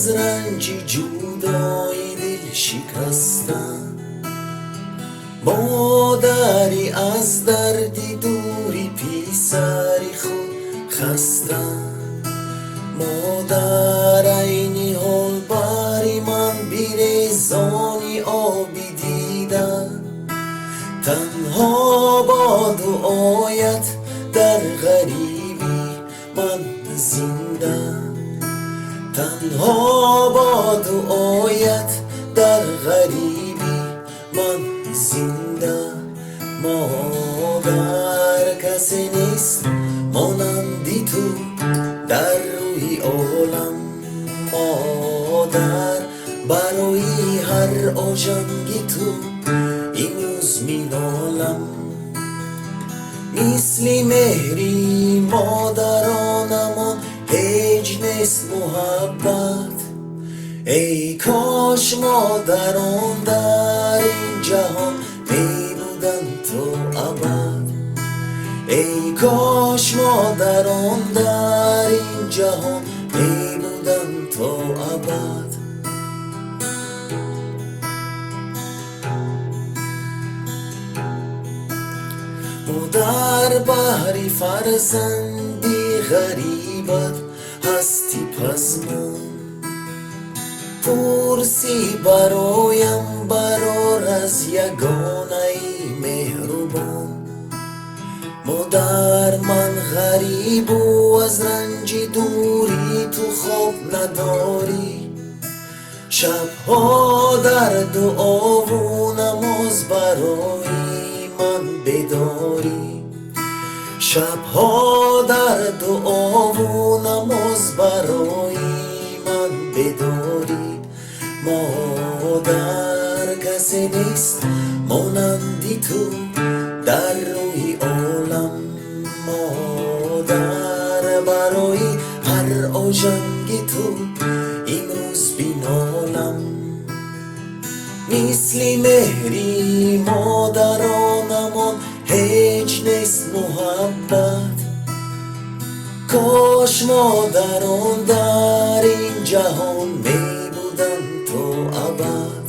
از رنج جدایی دل شکستن، مادری از دردی دوری پسری خود خستن. مادر عینی حال بری من بیریزانی آبی دیدن، تنها با دعایت در غریبی من زندم، تنها با دعایت در غریبی من زندم. مادر کسی نیست مانندی تو در روی عالم، مادر برای هر آژانگی تو امروز مینالم. مثل مهری مادرانمان هیچ نیست محبت، ای کاش مادران در این جهان می بودن تا ابد، ای کاش مادران در این جهان می بودن تا ابد. مادر بهری فرزندی غریبت هستی پس من، پرسی برایم برار از یگانه مهربان. مادر من غریب و از رنج دوری تو خواب نداری، شبها در دعا و نماز برای من بداری، شبها در دعا و نماز برای من بداری. مادر کسی نیست مانندی تو در روی عالم، مادر برای هر آژانگی تو امروز بینالم. مثل مهری مادرانمان هیچ نیست محبت، کاش مادران در این جهان می بودن تا ابد،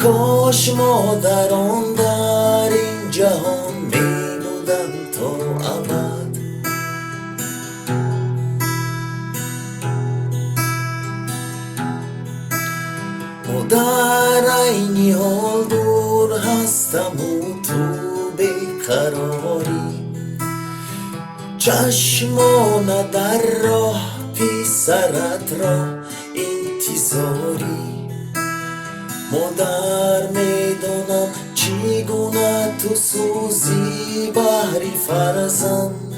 کاش مادران در این جهان می بودن تا ابد. مادر عینی حال دور هستم و تو بیقراری، چشمان در راه پسرت را انتظاری. مادر میدانم چگونه تو سوزی بهری فرزند،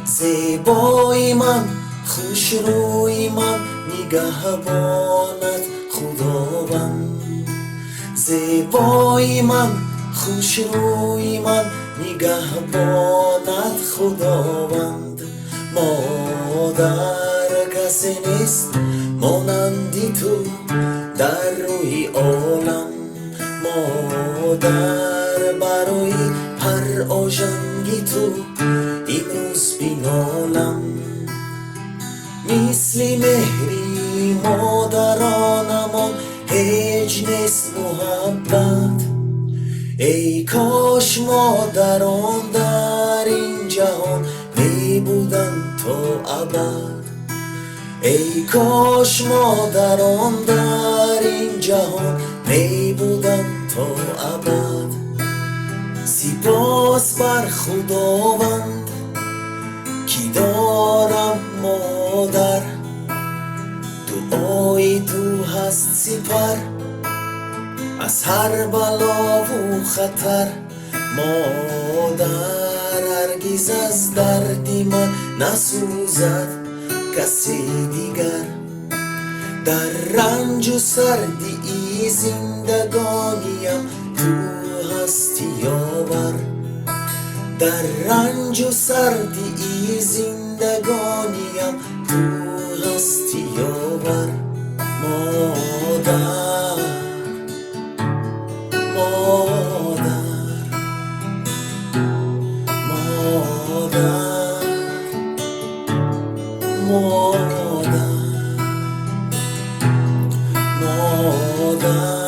زیبای من خوش روی من نگهبانت خداوند، زیبای من خوش روی من نگهبانت خداوند. مادر کسی نیست مانندی تو در روی عالم، مادر برای هر آژانگی تو امروز بینالم. مثل مهری مادرانمان هیچ نیست محبت، ای کاش مادران در این جهان می بودن تا ابد، ای کاش مادران در این جهان می بودن تا ابد. سپاس بر خداوند که دارم مادر، دعای تو هست سپر از هر بلا و خطر. مادر هرگز از دردی من نسوزد کسی دیگر، در رنج و سردی ای زندگانیم تو هستی یاور، در رنج و سردی ای زندگانیم تو هستی یاور. مادر مادر مادر مادر آدم